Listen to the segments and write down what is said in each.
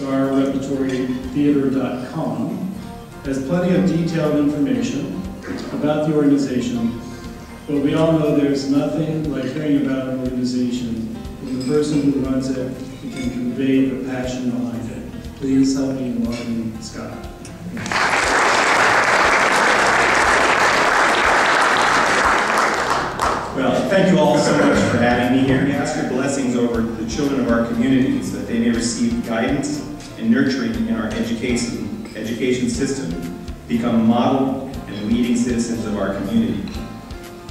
StarRepertoryTheatre.com has plenty of detailed information about the organization, but we all know there's nothing like hearing about an organization from the person who runs it who can convey the passion behind it. Please help me in welcoming Scott. Well, thank you all so much for having me here. Ask your blessings over the children of our communities that they may receive guidance and nurturing in our education system, become model and leading citizens of our community.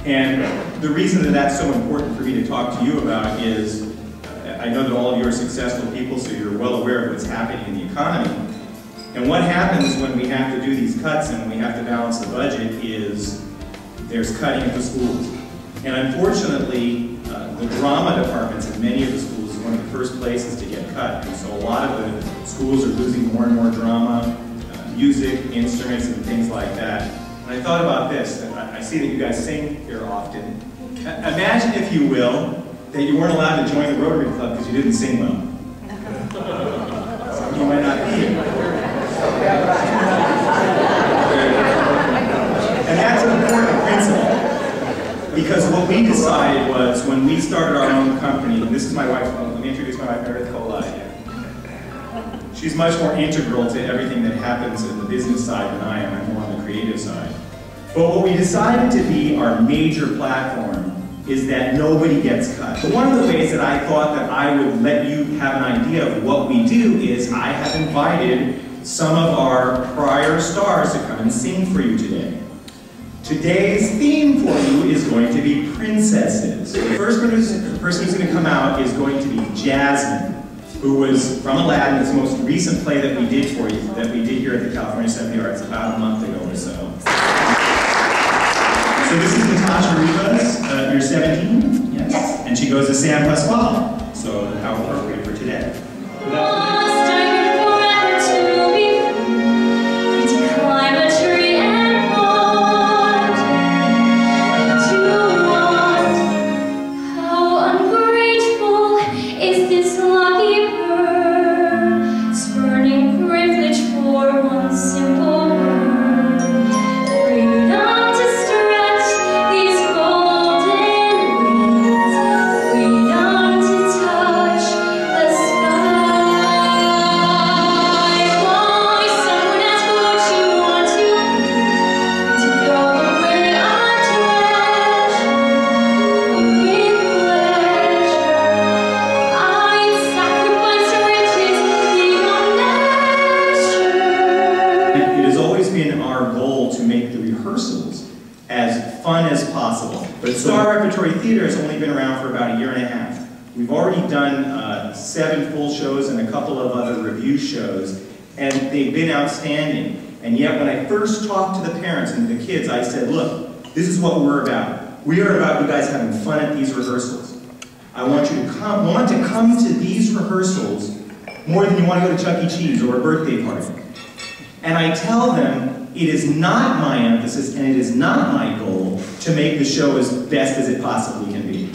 And the reason that that's so important for me to talk to you about is I know that all of you are successful people, so you're well aware of what's happening in the economy. And what happens when we have to do these cuts and we have to balance the budget is there's cutting at the schools. And unfortunately, the drama departments in many of the schools is one of the first places to get cut. And so a lot of the schools are losing more and more drama, music, instruments, and things like that. And I thought about this, and I see that you guys sing here often. Imagine, if you will, that you weren't allowed to join the Rotary Club because you didn't sing well. You might not be here. And that's an important principle. Because what we decided was, when we started our own company, and this is my wife, let me introduce my wife, Meredith Cola. She's much more integral to everything that happens in the business side than I am. I'm more on the creative side. But what we decided to be our major platform is that nobody gets cut. But one of the ways that I thought that I would let you have an idea of what we do is I have invited some of our prior stars to come and sing for you today. Today's theme for you is going to be princesses. The first person who's going to come out is going to be Jasmine, who was from Aladdin. It's the most recent play that we did for you, that we did here at the California Center of the Arts about a month ago or so. So this is Natasha Rivas. You're 17? Yes. And she goes to San Pasquale. So how appropriate for today. STAR Repertory Theatre has only been around for about 1.5 years. We've already done 7 full shows and a couple of other review shows, and they've been outstanding. And yet when I first talked to the parents and the kids, I said, look, this is what we're about. We are about you guys having fun at these rehearsals. I want you to come to these rehearsals more than you want to go to Chuck E. Cheese or a birthday party. And I tell them, it is not my emphasis and it is not my goal to make the show as best as it possibly can be.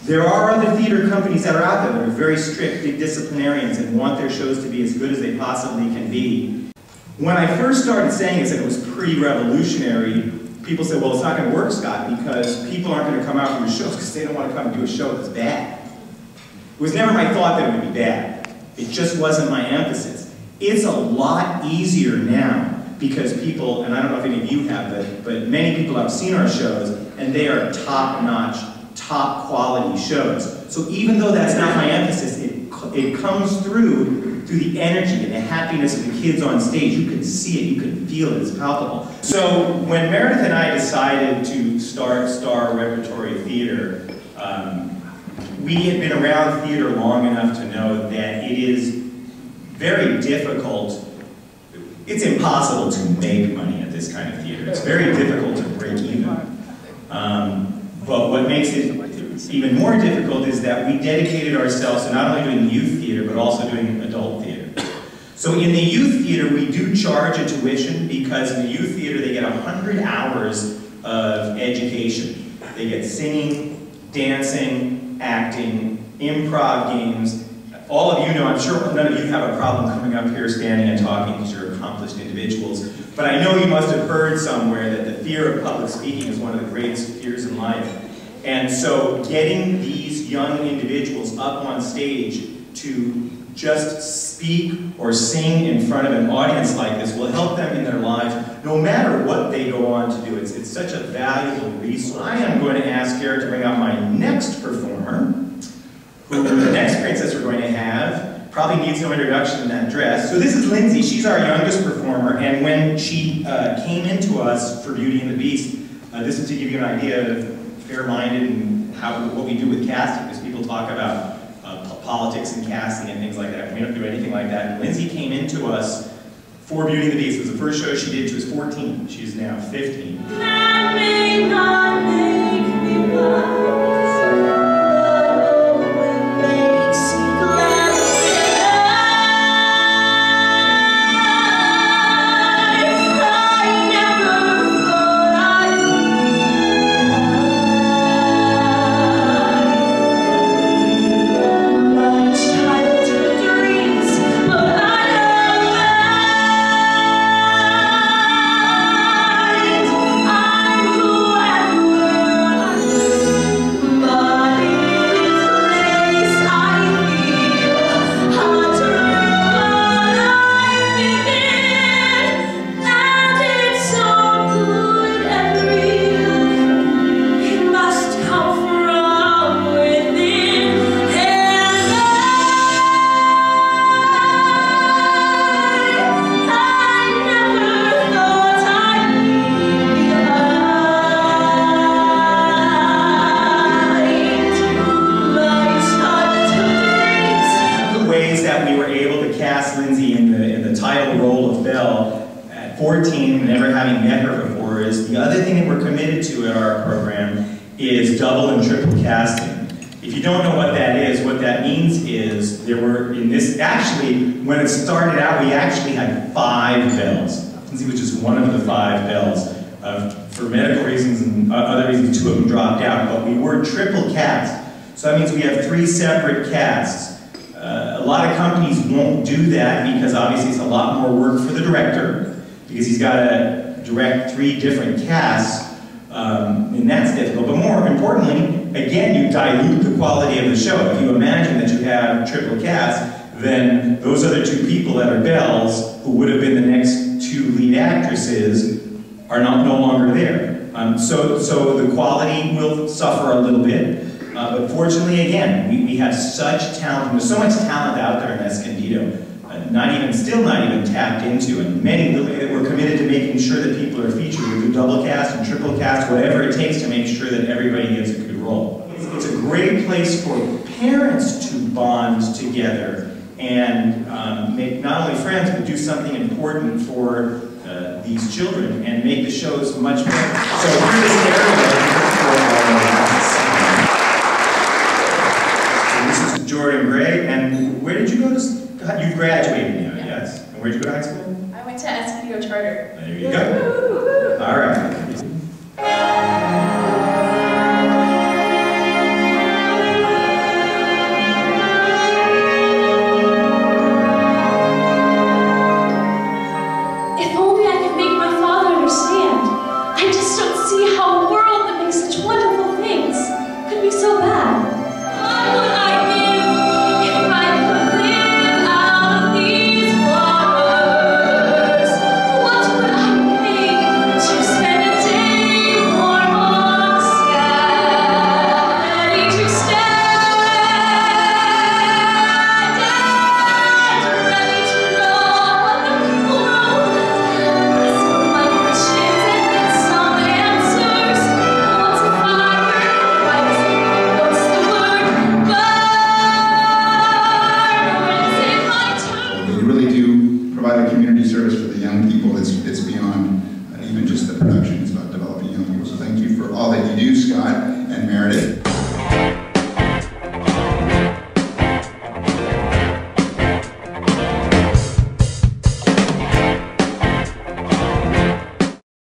There are other theater companies that are out there that are very strict, big disciplinarians and want their shows to be as good as they possibly can be. When I first started saying this, and it was pretty revolutionary, people said, well, it's not going to work, Scott, because people aren't going to come out for the shows because they don't want to come and do a show that's bad. It was never my thought that it would be bad. It just wasn't my emphasis. It's a lot easier now because people, and I don't know if any of you have, but many people have seen our shows, and they are top-notch, top-quality shows. So even though that's not my emphasis, it comes through the energy and the happiness of the kids on stage. You can see it, you can feel it, it's palpable. So when Meredith and I decided to start STAR Repertory Theatre, we had been around theater long enough to know that it is very difficult. It's impossible to make money at this kind of theater. It's very difficult to break even. But what makes it even more difficult is that we dedicated ourselves to not only doing youth theater, but also doing adult theater. So in the youth theater, we do charge a tuition because in the youth theater, they get 100 hours of education. They get singing, dancing, acting, improv games, all of you know, I'm sure none of you have a problem coming up here, standing and talking because you're accomplished individuals, but I know you must have heard somewhere that the fear of public speaking is one of the greatest fears in life. And so getting these young individuals up on stage to just speak or sing in front of an audience like this will help them in their lives, no matter what they go on to do. It's such a valuable resource. I am going to ask Garrett to bring out my next performer, who the next princess we're going to have probably needs no introduction in that dress. So this is Lindsay. She's our youngest performer, and when she came into us for Beauty and the Beast, this is to give you an idea of fair-minded and what we do with casting, because people talk about politics and casting and things like that. We don't do anything like that. Lindsay came into us for Beauty and the Beast. It was the first show she did. She was 14. She's now 15. That may not make me wise, but it makes me glad I never thought I'd be my childhood dreams, but I Lindsay in the title role of Belle at 14, never having met her before, is the other thing that we're committed to at our program is double and triple casting. If you don't know what that is, what that means is there were in this, actually, when it started out, we actually had 5 Belles. Lindsay was just one of the 5 Belles. For medical reasons and other reasons, 2 of them dropped out, but we were triple cast. So that means we have 3 separate casts. A lot of companies won't do that because obviously it's a lot more work for the director because he's got to direct 3 different casts, and that's difficult. But more importantly, again, you dilute the quality of the show. If you imagine that you have triple cast, then those other 2 people that are Belles, who would have been the next 2 lead actresses, are no longer there. So the quality will suffer a little bit. But fortunately, again, we have such talent, and there's so much talent out there in Escondido, still not even tapped into, and many that we're committed to making sure that people are featured. We do double cast and triple cast, whatever it takes to make sure that everybody gets a good role. It's a great place for parents to bond together and make not only friends, but do something important for these children and make the shows much better. So here's this area.